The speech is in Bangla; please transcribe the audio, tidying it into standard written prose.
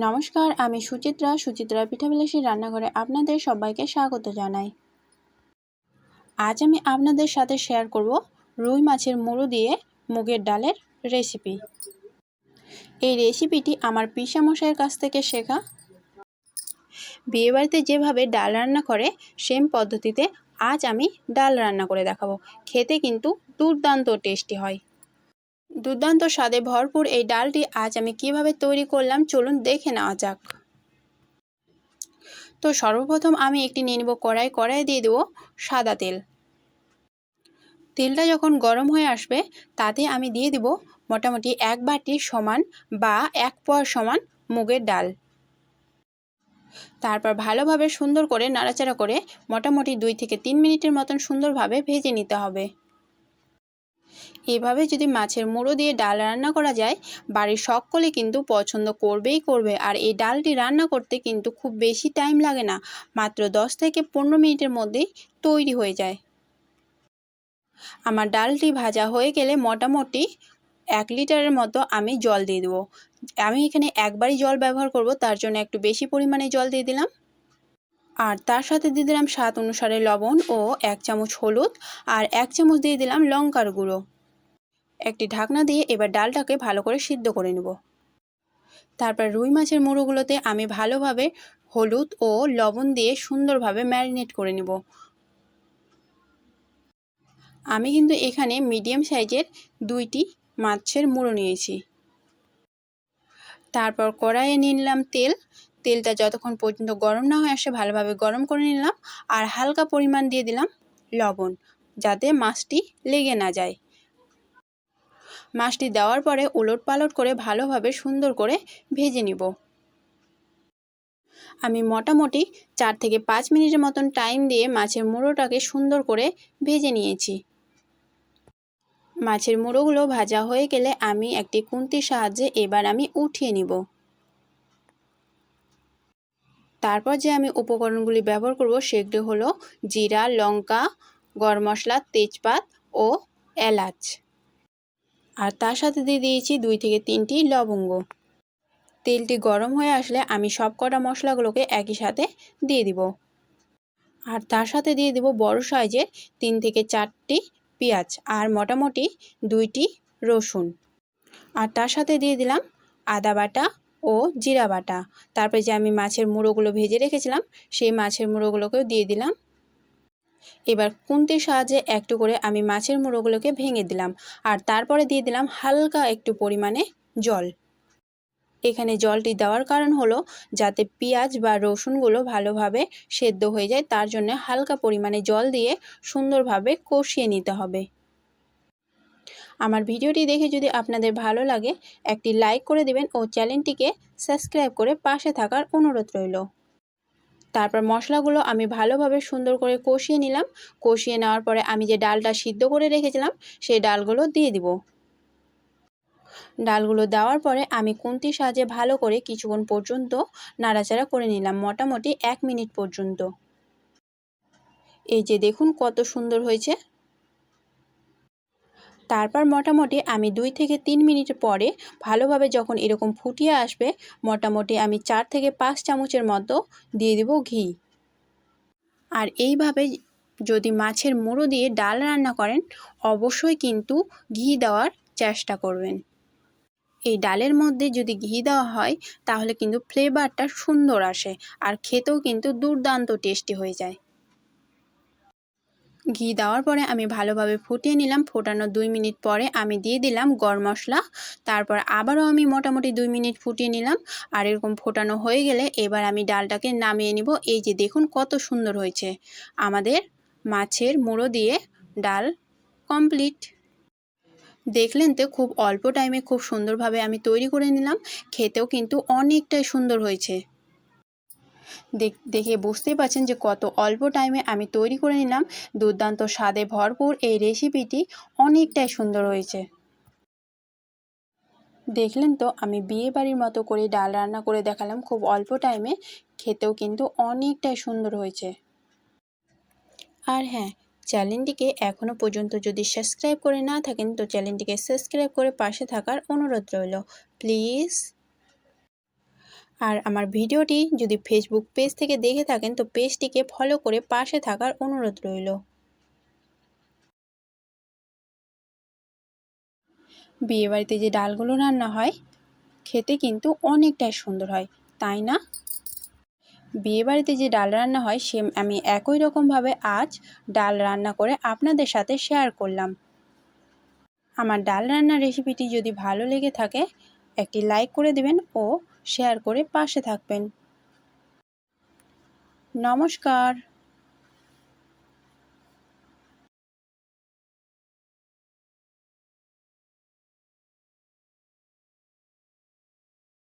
নমস্কার, আমি সুচিত্রা পিঠাবিলাসী রান্নাঘরে আপনাদের সবাইকে স্বাগত জানাই। আজ আমি আপনাদের সাথে শেয়ার করব রুই মাছের মুড়ো দিয়ে মুগের ডালের রেসিপি। এই রেসিপিটি আমার পিসামশাইয়ের কাছ থেকে শেখা। বিয়েবাড়িতে যেভাবে ডাল রান্না করে সেম পদ্ধতিতে আজ আমি ডাল রান্না করে দেখাবো। খেতে কিন্তু দুর্দান্ত টেস্টি হয়। দুর্দান্ত স্বাদে ভরপুর এই ডালটি আজ আমি কিভাবে তৈরি করলাম চলুন দেখে নেওয়া যাক। তো সর্বপ্রথম আমি একটি নিয়ে নেব কড়াই দিয়ে দেবো সাদা তেল। তেলটা যখন গরম হয়ে আসবে তাতে আমি দিয়ে দেব মোটামুটি 1 বাটি সমান বা 1 পোয়া সমান মুগের ডাল। তারপর ভালোভাবে সুন্দর করে নাড়াচাড়া করে মোটামুটি 2 থেকে 3 মিনিটের মতন সুন্দরভাবে ভেজে নিতে হবে। এভাবে যদি মাছের মুড়ো দিয়ে ডাল রান্না করা যায় বাড়ির সকলে কিন্তু পছন্দ করবে। আর এই ডালটি রান্না করতে কিন্তু খুব বেশি টাইম লাগে না, মাত্র 10 থেকে 15 মিনিটের মধ্যেই তৈরি হয়ে যায়। আমার ডালটি ভাজা হয়ে গেলে মোটামুটি 1 লিটারের মতো আমি জল দিয়ে দেবো। আমি এখানে একবারই জল ব্যবহার করব, তার জন্য একটু বেশি পরিমাণে জল দিয়ে দিলাম। আর তার সাথে দিয়ে দিলাম স্বাদ অনুসারে লবণ ও 1 চামচ হলুদ আর 1 চামচ দিয়ে দিলাম লঙ্কার গুঁড়ো। একটি ঢাকনা দিয়ে এবার ডালটাকে ভালো করে সিদ্ধ করে নেব। তারপর রুই মাছের মুড়োগুলোতে আমি ভালোভাবে হলুদ ও লবণ দিয়ে সুন্দরভাবে ম্যারিনেট করে নেব। আমি কিন্তু এখানে মিডিয়াম সাইজের 2টি মাছের মুড়ো নিয়েছি। তারপর কড়াইয়ে নিয়ে নিলাম তেলটা যতক্ষণ পর্যন্ত গরম না হয়ে আসে ভালোভাবে গরম করে নিলাম। আর হালকা পরিমাণ দিয়ে দিলাম লবণ, যাতে মাছটি লেগে না যায়। মাছটি দেওয়ার পরে উলটপালট করে ভালোভাবে সুন্দর করে ভেজে নিব। আমি মোটামুটি 4 থেকে 5 মিনিটের মতন টাইম দিয়ে মাছের মুড়োটাকে সুন্দর করে ভেজে নিয়েছি। মাছের মুড়োগুলো ভাজা হয়ে গেলে আমি একটি খুন্তির সাহায্যে এবার আমি উঠিয়ে নিব। তারপর যে আমি উপকরণগুলি ব্যবহার করব সেগুলো হলো জিরা, লঙ্কা, গরম মশলা, তেজপাত ও এলাচ। আর তার সাথে দিয়ে দিয়েছি 2 থেকে 3টি লবঙ্গ। তেলটি গরম হয়ে আসলে আমি সব কটা মশলাগুলোকে একই সাথে দিয়ে দিব। আর তার সাথে দিয়ে দেব বড় সাইজের 3 থেকে 4টি পেঁয়াজ আর মোটামুটি 2টি রসুন। আর তার সাথে দিয়ে দিলাম আদা বাটা ও জিরা বাটা। তারপরে যে আমি মাছের মুড়োগুলো ভেজে রেখেছিলাম সেই মাছের মুড়োগুলোকেও দিয়ে দিলাম। এবার খুন্তির সাহায্যে একটু করে আমি মাছের মুড়োগুলোকে ভেঙে দিলাম। আর তারপরে দিয়ে দিলাম হালকা একটু পরিমাণে জল। এখানে জলটি দেওয়ার কারণ হলো যাতে পেঁয়াজ বা রসুনগুলো ভালোভাবে সেদ্ধ হয়ে যায়, তার জন্য হালকা পরিমাণে জল দিয়ে সুন্দরভাবে কষিয়ে নিতে হবে। আমার ভিডিওটি দেখে যদি আপনাদের ভালো লাগে একটি লাইক করে দেবেন ও চ্যানেলটিকে সাবস্ক্রাইব করে পাশে থাকার অনুরোধ রইল। তারপর মশলাগুলো আমি ভালোভাবে সুন্দর করে কষিয়ে নিলাম। কষিয়ে নেওয়ার পরে আমি যে ডালটা সিদ্ধ করে রেখেছিলাম সেই ডালগুলো দিয়ে দিব। ডালগুলো দেওয়ার পরে আমি খুন্তির সাহায্যে ভালো করে কিছুক্ষণ পর্যন্ত নাড়াচাড়া করে নিলাম, মোটামুটি 1 মিনিট পর্যন্ত। এই যে দেখুন কত সুন্দর হয়েছে। তারপর মোটামুটি আমি 2 থেকে 3 মিনিট পরে ভালোভাবে যখন এরকম ফুটিয়ে আসবে মোটামুটি আমি 4 থেকে 5 চামচের মতো দিয়ে দেব ঘি। আর এইভাবে যদি মাছের মুড়ো দিয়ে ডাল রান্না করেন অবশ্যই কিন্তু ঘি দেওয়ার চেষ্টা করবেন। এই ডালের মধ্যে যদি ঘি দেওয়া হয় তাহলে কিন্তু ফ্লেভারটা সুন্দর আসে আর খেতেও কিন্তু দুর্দান্ত টেস্টি হয়ে যায়। ঘি দেওয়ার পরে আমি ভালোভাবে ফুটিয়ে নিলাম। ফোটানোর 2 মিনিট পরে আমি দিয়ে দিলাম গরম মশলা। তারপর আবারও আমি মোটামুটি 2 মিনিট ফুটিয়ে নিলাম। আর এরকম ফোটানো হয়ে গেলে এবার আমি ডালটাকে নামিয়ে নিব। এই যে দেখুন কত সুন্দর হয়েছে। আমাদের মাছের মুড়ো দিয়ে ডাল কমপ্লিট। দেখলেন তো খুব অল্প টাইমে খুব সুন্দরভাবে আমি তৈরি করে নিলাম। খেতেও কিন্তু অনেকটাই সুন্দর হয়েছে। দেখে বুঝতেই পারছেন যে কত অল্প টাইমে আমি তৈরি করে নিলাম। দুর্দান্ত স্বাদে ভরপুর এই রেসিপিটি অনেকটাই সুন্দর হয়েছে। দেখলেন তো আমি বিয়ে বাড়ির মতো করে ডাল রান্না করে দেখালাম খুব অল্প টাইমে, খেতেও কিন্তু অনেকটাই সুন্দর হয়েছে। আর হ্যাঁ, চ্যানেলটিকে এখনও পর্যন্ত যদি সাবস্ক্রাইব করে না থাকেন তো চ্যানেলটিকে সাবস্ক্রাইব করে পাশে থাকার অনুরোধ রইল প্লিজ। আর আমার ভিডিওটি যদি ফেসবুক পেজ থেকে দেখে থাকেন তো পেজটিকে ফলো করে পাশে থাকার অনুরোধ রইল। বিয়েবাড়িতে যে ডালগুলো রান্না হয় খেতে কিন্তু অনেকটাই সুন্দর হয়, তাই না? বিয়েবাড়িতে যে ডাল রান্না হয় সেম আমি একই রকমভাবে আজ ডাল রান্না করে আপনাদের সাথে শেয়ার করলাম। আমার ডাল রান্নার রেসিপিটি যদি ভালো লেগে থাকে একটি লাইক করে দেবেন ও শেয়ার করে পাশে থাকবেন। নমস্কার।